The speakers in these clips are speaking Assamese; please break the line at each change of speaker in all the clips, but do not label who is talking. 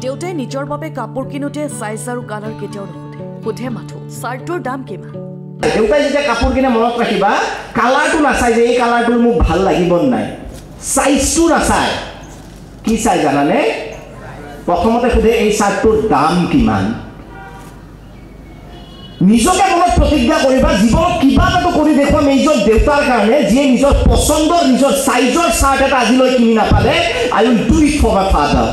দেউতাই নিজৰ বাবে কাপোৰ কিনোতে সাইজ আৰু কালাৰ কেতিয়াও নুসুধে সোধে মাথো শাৰ্টৰ দাম কিমান
দেউতাই যেতিয়া কাপোৰ কিনে মনত ৰাখিবা কালাৰটো নাচাই যে এই কালাৰটো মোক ভাল লাগিব নাই সাইজটো নাচাই কি চাই জানানে প্ৰথমতে সোধে এই শাৰ্টটোৰ দাম কিমান নিজকে মনত প্ৰতিজ্ঞা কৰিবা জীৱনত কিবা এটা কৰি দেখুৱাম এইজন দেউতাৰ কাৰণে যিয়ে নিজৰ পছন্দৰ নিজৰ সাইজৰ শাৰ্ট এটা আজিলৈ কিনি নাপালে I will do it for my father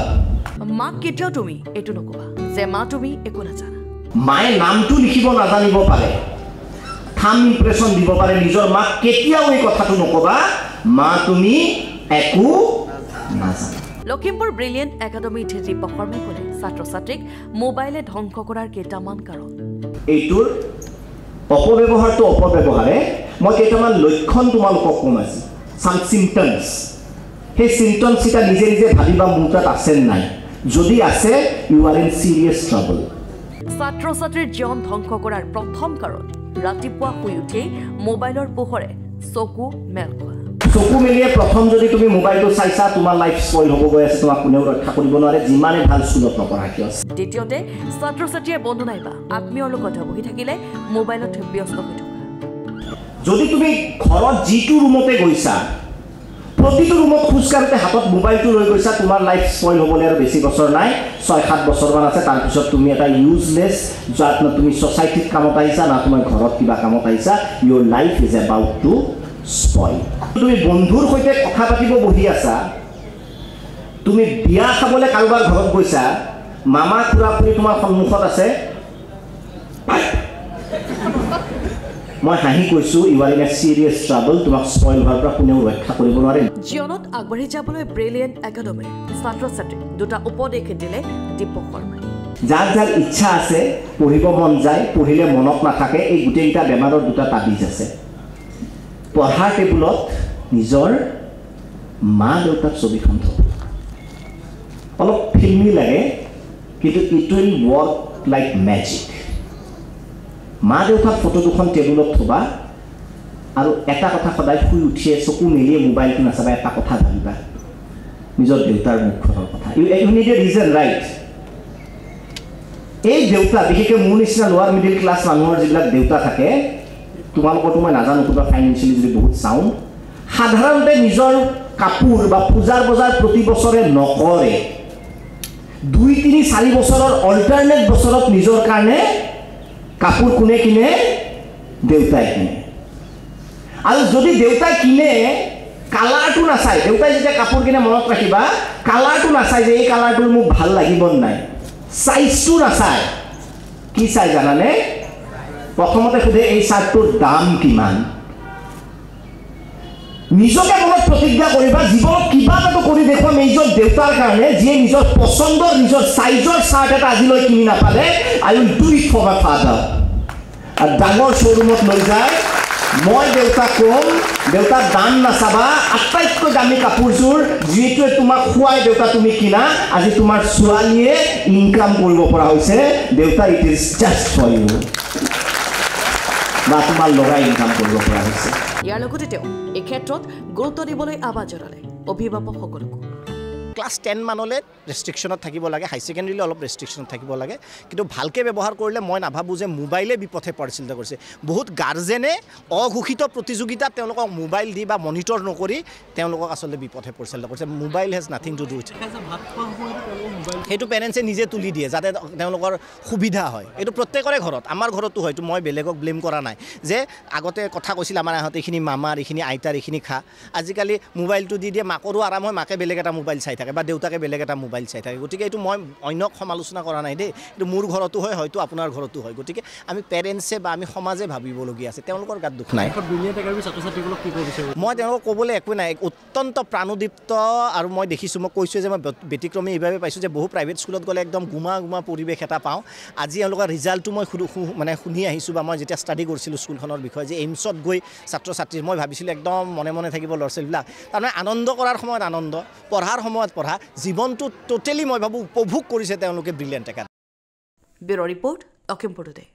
মাক কেতিয়াও তুমি এইটো নকবা যে মা তুমি একো নাজানা
মায়ে নামটো লিখিব নাজানিব পাৰে থাম ইমপ্ৰেছন দিব পাৰে নিজৰ মাক কেতিয়াও এই কথাটো নকবা মা তুমি একো নাজানা
লখিমপুৰ ব্ৰিলিয়েণ্ট একাডেমী দীপক শৰ্মাই ক'লে ছাত্ৰ ছাত্ৰীক মোবাইলে ধ্বংস কৰাৰ কেইটামান কাৰণ
এইটোৰ অপব্যৱহাৰটো অপব্যৱহাৰে মই কেইটামান লক্ষণ তোমালোকক কম আছে সাম চিম্পটমছ সেই চিম্পটমছ এটা নিজে নিজে ভাবিবা মোৰ তাত আছে নাই যদি আছে ইউ আৰ ইন সিৰিয়াছ ট্ৰাবল
ছাত্ৰ ছাত্ৰীৰ জীৱন ধ্বংস কৰাৰ প্ৰথম কাৰণ ৰাতিপুৱা শুই উঠি মোবাইলৰ পোহৰে চকু মেল খোৱা
চকু মেলিয়ে প্ৰথম যদি তুমি মোবাইলটো চাইছা তোমাৰ লাইফ স্পইল হ'ব গৈ আছে তোমাক কোনেও ৰক্ষা কৰিব নোৱাৰে যিমানে ভাল স্কুলত নপঢ়া কিয়
দ্বিতীয়তে ছাত্ৰ ছাত্ৰীয়ে বন্ধু নাইবা আত্মীয়ৰ লগত বহি থাকিলে মোবাইলত ব্যস্ত হৈ থকা
যদি তুমি ঘৰত যিটো ৰুমতে গৈছা প্ৰতিটো ৰুমত খোজকাঢ়োতে হাতত মোবাইলটো লৈ গৈছা তোমাৰ লাইফ স্পইল হ'বলৈ আৰু বেছি বছৰ নাই 6-7 বছৰমান আছে তাৰপিছত তুমি এটা ইউজলেছ যাত না তুমি ছ'চাইটিত কামত আহিছা না তোমাৰ ঘৰত কিবা কামত আহিছা your life is about to spoil তুমি বন্ধুৰ সৈতে কথা পাতিব বহি আছা তুমি বিয়া খাবলৈ কাৰোবাৰ ঘৰত গৈছা মামা খুৰা খুৰী তোমাৰ সন্মুখত আছে মই হাঁহি কৈছো you are in a serious trouble তোমাক স্পইল হোৱাৰ পৰা কোনেও ৰক্ষা কৰিব নোৱাৰে
জীৱনত আগবাঢ়ি যাবলৈ ব্ৰিলিয়েণ্ট একাডেমীৰ ছাত্ৰ ছাত্ৰীক দুটা উপদেশ দিলে দীপক শৰ্মাই
যাৰ যাৰ ইচ্ছা আছে পঢ়িব মন যায় পঢ়িলে মনত নাথাকে এই গোটেইকেইটা বেমাৰৰ দুটা তাবিজ আছে পঢ়াৰ টেবুলত নিজৰ মা দেউতাক ছবিখন থব অলপ ফিল্মি লাগে কিন্তু it will work like magic মা দেউতাক ফটো দুখন টেবুলত থবা আৰু এটা কথা সদায় শুই উঠিয়ে চকু মেলিয়ে মোবাইলটো নাচাবা এটা কথা ভাবিবা নিজৰ দেউতাৰ মুখখনৰ কথা you need a reason right এই দেউতা বিশেষকৈ মোৰ নিচিনা লোৱাৰ মিডিল ক্লাছ মানুহৰ যিবিলাক দেউতা থাকে তোমালোকৰতো মই নাজানো কিবা ফাইনেন্সিয়েলি যদি বহুত চাওঁ সাধাৰণতে নিজৰ কাপোৰ বা পূজাৰ বজাৰ প্ৰতি বছৰে নকৰে 2-3-4 বছৰৰ অল্টাৰনেট বছৰত নিজৰ কাৰণে কাপোৰ কোনে কিনে দেউতাই কিনে আৰু যদি দেউতাই কিনে কালাৰটো নাচায় দেউতাই যেতিয়া কাপোৰ কিনে মনত ৰাখিবা কালাৰটো নাচায় যে এই কালাৰটো মোক ভাল লাগিব নাই সাইজটো নাচায় কি চাই জানানে প্ৰথমতে সোধে এই শাৰ্টটোৰ দাম কিমান নিজকে মনত প্ৰতিজ্ঞা কৰিবা জীৱনত কিবা এটা কৰি দেখুৱাম এইজন দেউতাৰ কাৰণে যিয়ে নিজৰ পছন্দৰ নিজৰ সাইজৰ শাৰ্ট এটা আজিলৈ কিনি নাপালে I will do it for my father আৰু ডাঙৰ শ্ব'ৰুমত লৈ যায় মই দেউতাক ক'ম দেউতাৰ দাম নাচাবা আটাইতকৈ দামী কাপোৰযোৰ যিটোৱে তোমাক খুৱাই দেউতা তুমি কিনা আজি তোমাৰ ছোৱালীয়ে ইনকাম কৰিব পৰা হৈছে দেউতা it is just for you বা তোমাৰ লগাই ইনকাম কৰিব পৰা হৈছে
ইয়াৰ লগতে তেওঁ এই ক্ষেত্ৰত গুৰুত্ব দিবলৈ আহ্বান জনালে অভিভাৱকসকলকো
ক্লাছ 10 মানলৈ ৰেষ্ট্ৰিকশ্যনত থাকিব লাগে হাই ছেকেণ্ডেৰীলৈ অলপ ৰেষ্ট্ৰিকশ্যনত থাকিব লাগে কিন্তু ভালকৈ ব্যৱহাৰ কৰিলে মই নাভাবোঁ যে মোবাইলে বিপথে পৰিচালিত কৰিছে বহুত গাৰ্জেনে অঘোষিত প্ৰতিযোগিতাত তেওঁলোকক মোবাইল দি বা মনিটৰ নকৰি তেওঁলোকক আচলতে বিপথে পৰিচালিত কৰিছে mobile has nothing to do with সেইটো পেৰেণ্টছে নিজে তুলি দিয়ে যাতে তেওঁলোকৰ সুবিধা হয় এইটো প্ৰত্যেকৰে ঘৰত আমাৰ ঘৰতো হয়তো মই বেলেগক ব্লেম কৰা নাই যে আগতে কথা কৈছিল আমাৰ ইহঁতে এইখিনি মামাৰ এইখিনি আইতাৰ এইখিনি খা আজিকালি মোবাইলটো দি দিয়ে মাকৰো আৰাম হয় মাকে বেলেগ এটা মোবাইল চাই থাকে বা দেউতাকে বেলেগ এটা মোবাইল চাই থাকে গতিকে এইটো মই অন্যক সমালোচনা কৰা নাই দেই কিন্তু মোৰ ঘৰতো হয় হয়তো আপোনাৰ ঘৰতো হয় গতিকে আমি পেৰেণ্টছে বা আমি সমাজে ভাবিবলগীয়া আছে তেওঁলোকৰ গাত দুখ নাই মই তেওঁলোকক ক'বলৈ একো নাই অত্যন্ত প্ৰাণোদীপ্ত আৰু মই দেখিছোঁ মই কৈছোঁ যে মই ব্যতিক্ৰমী এইভাৱে পাইছোঁ যে বহু প্ৰাইভেট স্কুলত গ'লে একদম গুমা পৰিৱেশ এটা পাওঁ আজি এওঁলোকৰ ৰিজাল্টটো মই মানে শুনি আহিছোঁ বা মই যেতিয়া ষ্টাডি কৰিছিলোঁ স্কুলখনৰ বিষয়ে যে এইমছত গৈ ছাত্ৰ ছাত্ৰী মই ভাবিছিলোঁ একদম মনে মনে থাকিব ল'ৰা ছোৱালীবিলাক তাৰমানে আনন্দ কৰাৰ সময়ত আনন্দ পঢ়াৰ সময়ত পঢ়া জীৱনটো টোটেলি মই ভাবোঁ উপভোগ কৰিছে তেওঁলোকে brilliant academy
bureau' report Lakhimpur today